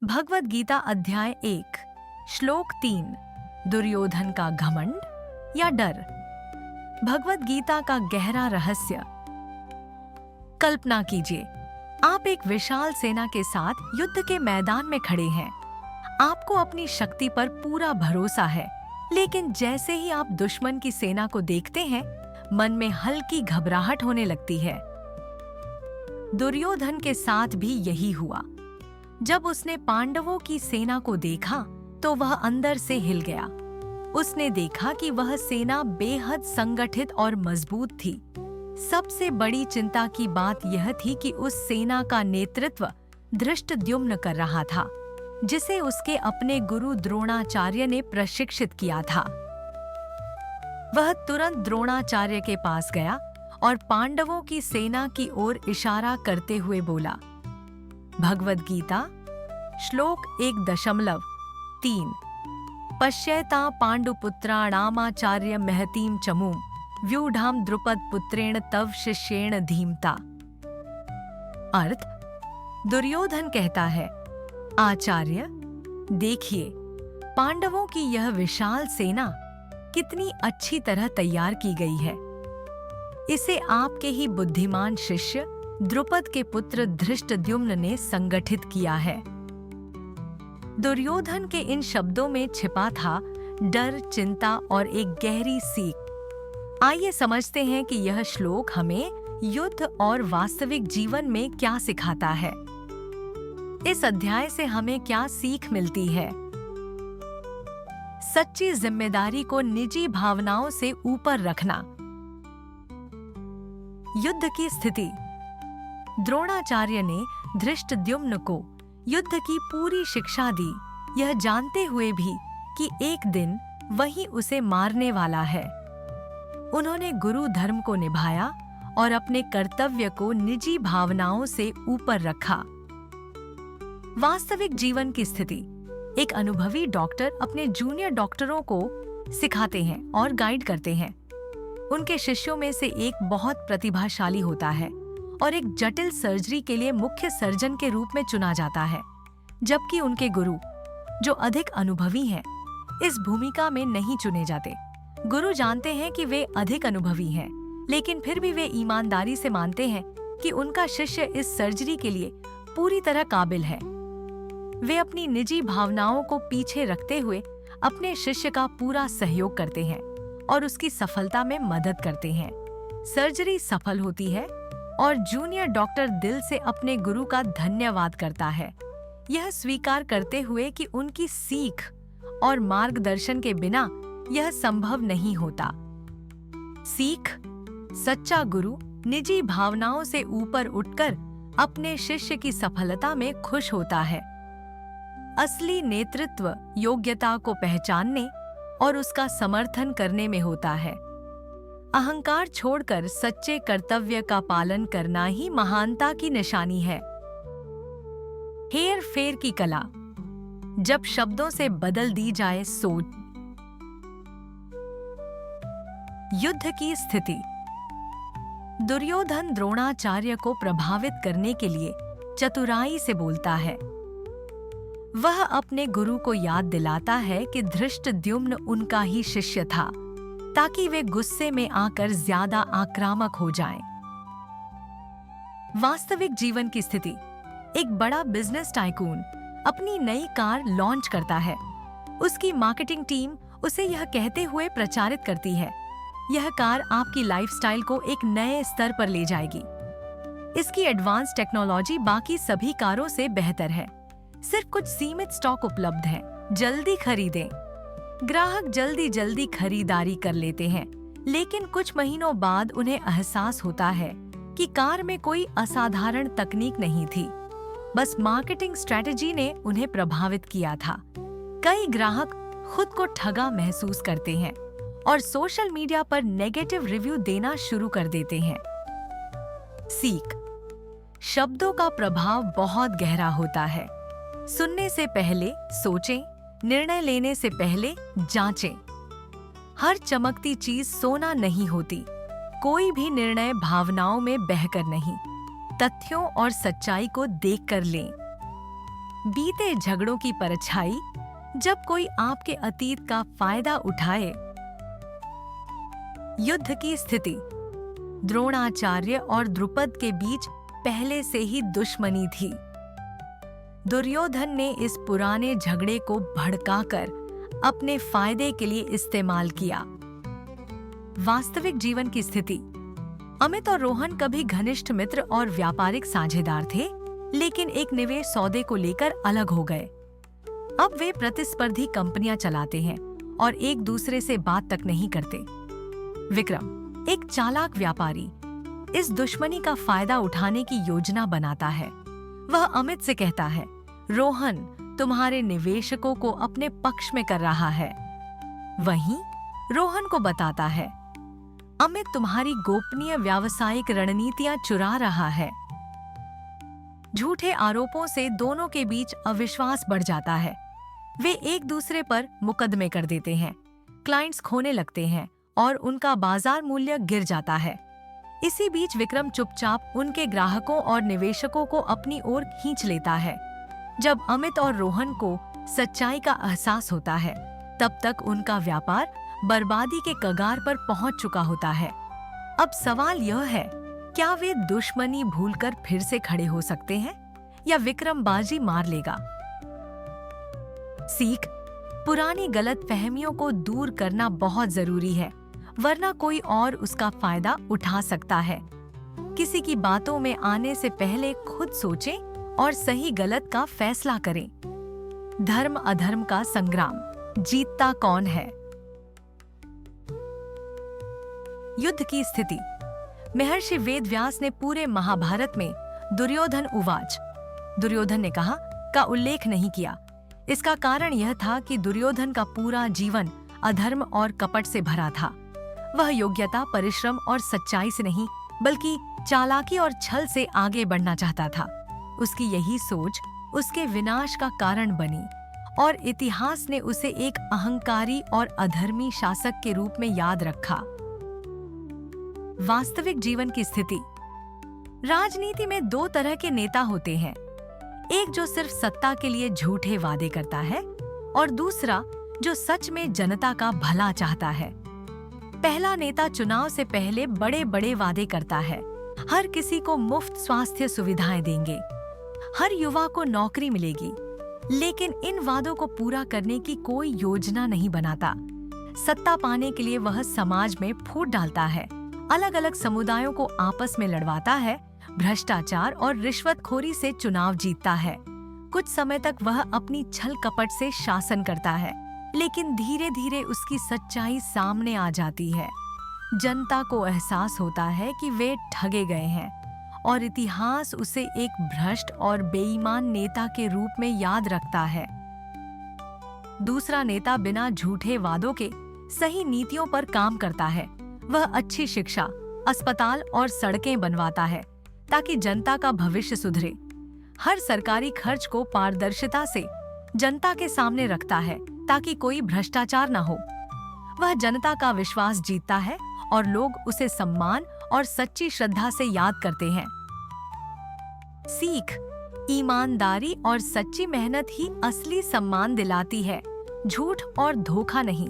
भगवद गीता अध्याय 1 श्लोक 3 दुर्योधन का घमंड या डर। भगवद गीता का गहरा रहस्य। कल्पना कीजिए, आप एक विशाल सेना के साथ युद्ध के मैदान में खड़े हैं। आपको अपनी शक्ति पर पूरा भरोसा है, लेकिन जैसे ही आप दुश्मन की सेना को देखते हैं, मन में हल्की घबराहट होने लगती है। दुर्योधन के साथ भी यही हुआ। जब उसने पांडवों की सेना को देखा तो वह अंदर से हिल गया। उसने देखा कि वह सेना बेहद संगठित और मजबूत थी। सबसे बड़ी चिंता की बात यह थी कि उस सेना का नेतृत्व धृष्टद्युम्न कर रहा था, जिसे उसके अपने गुरु द्रोणाचार्य ने प्रशिक्षित किया था। वह तुरंत द्रोणाचार्य के पास गया और पांडवों की सेना की ओर इशारा करते हुए बोला, भगवद गीता श्लोक 1.3 पश्येता पांडुपुत्राणामाचार्य महतीम चमूम व्यूढ़ाम द्रुपद पुत्रेण तव शिष्येण धीमता। अर्थ, दुर्योधन कहता है, आचार्य देखिए, पांडवों की यह विशाल सेना कितनी अच्छी तरह तैयार की गई है। इसे आपके ही बुद्धिमान शिष्य द्रुपद के पुत्र धृष्टद्युम्न ने संगठित किया है। दुर्योधन के इन शब्दों में छिपा था डर, चिंता और एक गहरी सीख। आइए समझते हैं कि यह श्लोक हमें युद्ध और वास्तविक जीवन में क्या सिखाता है। इस अध्याय से हमें क्या सीख मिलती है? सच्ची जिम्मेदारी को निजी भावनाओं से ऊपर रखना। युद्ध की स्थिति। द्रोणाचार्य ने धृष्टद्युम्न को युद्ध की पूरी शिक्षा दी, यह जानते हुए भी कि एक दिन वही उसे मारने वाला है। उन्होंने गुरु धर्म को निभाया और अपने कर्तव्य को निजी भावनाओं से ऊपर रखा। वास्तविक जीवन की स्थिति। एक अनुभवी डॉक्टर अपने जूनियर डॉक्टरों को सिखाते हैं और गाइड करते हैं। उनके शिष्यों में से एक बहुत प्रतिभाशाली होता है और एक जटिल सर्जरी के लिए मुख्य सर्जन के रूप में चुना जाता है, जबकि उनके गुरु, जो अधिक अनुभवी हैं, इस भूमिका में नहीं चुने जाते। गुरु जानते हैं कि वे अधिक अनुभवी हैं, लेकिन फिर भी वे ईमानदारी से मानते हैं कि उनका शिष्य इस सर्जरी के लिए पूरी तरह काबिल है। वे अपनी निजी भावनाओं को पीछे रखते हुए अपने शिष्य का पूरा सहयोग करते हैं और उसकी सफलता में मदद करते हैं। सर्जरी सफल होती है और जूनियर डॉक्टर दिल से अपने गुरु का धन्यवाद करता है, यह स्वीकार करते हुए कि उनकी सीख और मार्गदर्शन के बिना यह संभव नहीं होता। सीख। सच्चा गुरु निजी भावनाओं से ऊपर उठकर अपने शिष्य की सफलता में खुश होता है। असली नेतृत्व योग्यता को पहचानने और उसका समर्थन करने में होता है। अहंकार छोड़कर सच्चे कर्तव्य का पालन करना ही महानता की निशानी है। हेर फेर की कला। जब शब्दों से बदल दी जाए सोच। युद्ध की स्थिति। दुर्योधन द्रोणाचार्य को प्रभावित करने के लिए चतुराई से बोलता है। वह अपने गुरु को याद दिलाता है कि धृष्टद्युम्न उनका ही शिष्य था, ताकि वे गुस्से में आकर ज्यादा आक्रामक हो जाएं। वास्तविक जीवन की स्थिति। एक बड़ा बिजनेस टाइकून अपनी नई कार लॉन्च करता है। उसकी मार्केटिंग टीम उसे यह कहते हुए प्रचारित करती है, यह कार आपकी लाइफस्टाइल को एक नए स्तर पर ले जाएगी। इसकी एडवांस टेक्नोलॉजी बाकी सभी कारों से बेहतर है। सिर्फ कुछ सीमित स्टॉक उपलब्ध है, जल्दी खरीदें। ग्राहक जल्दी खरीदारी कर लेते हैं, लेकिन कुछ महीनों बाद उन्हें एहसास होता है कि कार में कोई असाधारण तकनीक नहीं थी, बस मार्केटिंग स्ट्रेटजी ने उन्हें प्रभावित किया था। कई ग्राहक खुद को ठगा महसूस करते हैं और सोशल मीडिया पर नेगेटिव रिव्यू देना शुरू कर देते हैं। सीख। शब्दों का प्रभाव बहुत गहरा होता है। सुनने से पहले सोचें, निर्णय लेने से पहले जांचें। हर चमकती चीज सोना नहीं होती। कोई भी निर्णय भावनाओं में बहकर नहीं, तथ्यों और सच्चाई को देखकर लें। बीते झगड़ों की परछाई, जब कोई आपके अतीत का फायदा उठाए। युद्ध की स्थिति। द्रोणाचार्य और द्रुपद के बीच पहले से ही दुश्मनी थी। दुर्योधन ने इस पुराने झगड़े को भड़काकर अपने फायदे के लिए इस्तेमाल किया। वास्तविक जीवन की स्थिति। अमित और रोहन कभी घनिष्ठ मित्र और व्यापारिक साझेदार थे, लेकिन एक निवेश सौदे को लेकर अलग हो गए। अब वे प्रतिस्पर्धी कंपनियां चलाते हैं और एक दूसरे से बात तक नहीं करते। विक्रम, एक चालाक व्यापारी, इस दुश्मनी का फायदा उठाने की योजना बनाता है। वह अमित से कहता है, रोहन तुम्हारे निवेशकों को अपने पक्ष में कर रहा है। वहीं रोहन को बताता है, अमित तुम्हारी गोपनीय व्यावसायिक रणनीतियां चुरा रहा है। झूठे आरोपों से दोनों के बीच अविश्वास बढ़ जाता है। वे एक दूसरे पर मुकदमे कर देते हैं, क्लाइंट्स खोने लगते हैं और उनका बाजार मूल्य गिर जाता है। इसी बीच विक्रम चुपचाप उनके ग्राहकों और निवेशकों को अपनी ओर खींच लेता है। जब अमित और रोहन को सच्चाई का एहसास होता है, तब तक उनका व्यापार बर्बादी के कगार पर पहुंच चुका होता है। अब सवाल यह है, क्या वे दुश्मनी भूलकर फिर से खड़े हो सकते हैं या विक्रम बाजी मार लेगा? सीख। पुरानी गलतफहमियों को दूर करना बहुत जरूरी है, वरना कोई और उसका फायदा उठा सकता है। किसी की बातों में आने से पहले खुद सोचें और सही गलत का फैसला करें। धर्म अधर्म का संग्राम, जीतता कौन है? युद्ध की स्थिति। महर्षि वेदव्यास ने पूरे महाभारत में दुर्योधन उवाच, दुर्योधन ने कहा, का उल्लेख नहीं किया। इसका कारण यह था कि दुर्योधन का पूरा जीवन अधर्म और कपट से भरा था। वह योग्यता, परिश्रम और सच्चाई से नहीं, बल्कि चालाकी और छल से आगे बढ़ना चाहता था। उसकी यही सोच उसके विनाश का कारण बनी और इतिहास ने उसे एक अहंकारी और अधर्मी शासक के रूप में याद रखा। वास्तविक जीवन की स्थिति। राजनीति में दो तरह के नेता होते हैं, एक जो सिर्फ सत्ता के लिए झूठे वादे करता है और दूसरा जो सच में जनता का भला चाहता है। पहला नेता चुनाव से पहले बड़े बड़े वादे करता है, हर किसी को मुफ्त स्वास्थ्य सुविधाएं देंगे, हर युवा को नौकरी मिलेगी, लेकिन इन वादों को पूरा करने की कोई योजना नहीं बनाता। सत्ता पाने के लिए वह समाज में फूट डालता है, अलग अलग समुदायों को आपस में लड़वाता है, भ्रष्टाचार और रिश्वतखोरी से चुनाव जीतता है। कुछ समय तक वह अपनी छल कपट से शासन करता है, लेकिन धीरे धीरे उसकी सच्चाई सामने आ जाती है। जनता को एहसास होता है कि वे ठगे गए हैं और इतिहास उसे एक भ्रष्ट और बेईमान नेता के रूप में याद रखता है। दूसरा नेता बिना झूठे वादों के सही नीतियों पर काम करता है। वह अच्छी शिक्षा, अस्पताल और सड़कें बनवाता है ताकि जनता का भविष्य सुधरे। हर सरकारी खर्च को पारदर्शिता से जनता के सामने रखता है ताकि कोई भ्रष्टाचार न हो। वह जनता का विश्वास जीतता है और लोग उसे सम्मान और सच्ची श्रद्धा से याद करते हैं। सीख। ईमानदारी और सच्ची मेहनत ही असली सम्मान दिलाती है, झूठ और धोखा नहीं।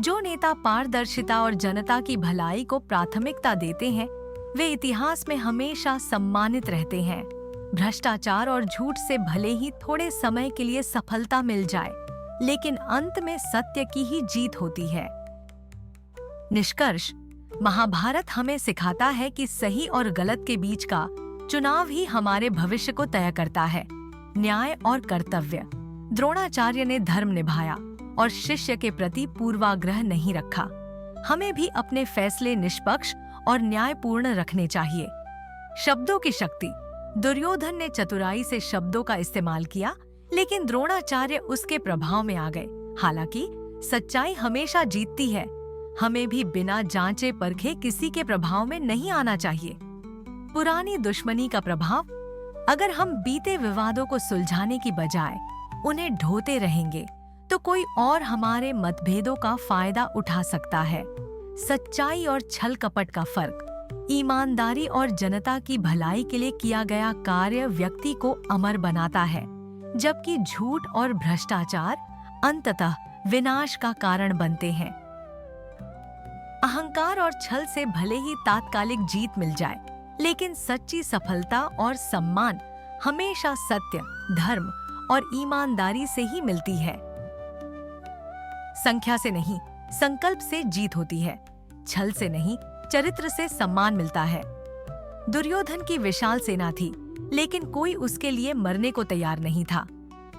जो नेता पारदर्शिता और जनता की भलाई को प्राथमिकता देते हैं, वे इतिहास में हमेशा सम्मानित रहते हैं। भ्रष्टाचार और झूठ से भले ही थोड़े समय के लिए सफलता मिल जाए, लेकिन अंत में सत्य की ही जीत होती है। निष्कर्ष। महाभारत हमें सिखाता है कि सही और गलत के बीच का चुनाव ही हमारे भविष्य को तय करता है। न्याय और कर्तव्य। द्रोणाचार्य ने धर्म निभाया और शिष्य के प्रति पूर्वाग्रह नहीं रखा। हमें भी अपने फैसले निष्पक्ष और न्यायपूर्ण रखने चाहिए। शब्दों की शक्ति। दुर्योधन ने चतुराई से शब्दों का इस्तेमाल किया, लेकिन द्रोणाचार्य उसके प्रभाव में आ गए। हालांकि सच्चाई हमेशा जीतती है। हमें भी बिना जांचे परखे किसी के प्रभाव में नहीं आना चाहिए। पुरानी दुश्मनी का प्रभाव। अगर हम बीते विवादों को सुलझाने की बजाय उन्हें ढोते रहेंगे, तो कोई और हमारे मतभेदों का फायदा उठा सकता है। सच्चाई और छल कपट का फर्क। ईमानदारी और जनता की भलाई के लिए किया गया कार्य व्यक्ति को अमर बनाता है, जबकि झूठ और भ्रष्टाचार अंततः विनाश का कारण बनते हैं। अहंकार और छल से भले ही तात्कालिक जीत मिल जाए, लेकिन सच्ची सफलता और सम्मान हमेशा सत्य, धर्म और ईमानदारी से ही मिलती है। संख्या से नहीं, संकल्प से जीत होती है। छल से नहीं, चरित्र से सम्मान मिलता है। दुर्योधन की विशाल सेना थी, लेकिन कोई उसके लिए मरने को तैयार नहीं था।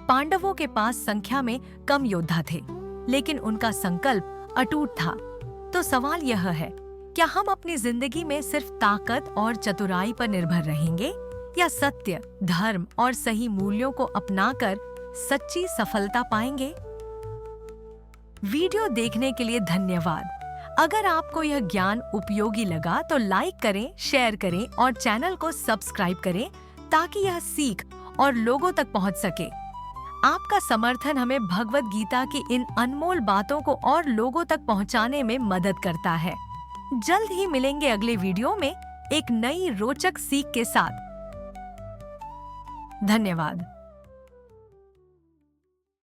पांडवों के पास संख्या में कम योद्धा थे, लेकिन उनका संकल्प अटूट था। तो सवाल यह है, क्या हम अपनी जिंदगी में सिर्फ ताकत और चतुराई पर निर्भर रहेंगे, या सत्य, धर्म और सही मूल्यों को अपनाकर सच्ची सफलता पाएंगे? वीडियो देखने के लिए धन्यवाद। अगर आपको यह ज्ञान उपयोगी लगा तो लाइक करें, शेयर करें और चैनल को सब्सक्राइब करें ताकि यह सीख और लोगों तक पहुंच सके। आपका समर्थन हमें भगवद गीता की इन अनमोल बातों को और लोगों तक पहुंचाने में मदद करता है। जल्द ही मिलेंगे अगले वीडियो में एक नई रोचक सीख के साथ। धन्यवाद।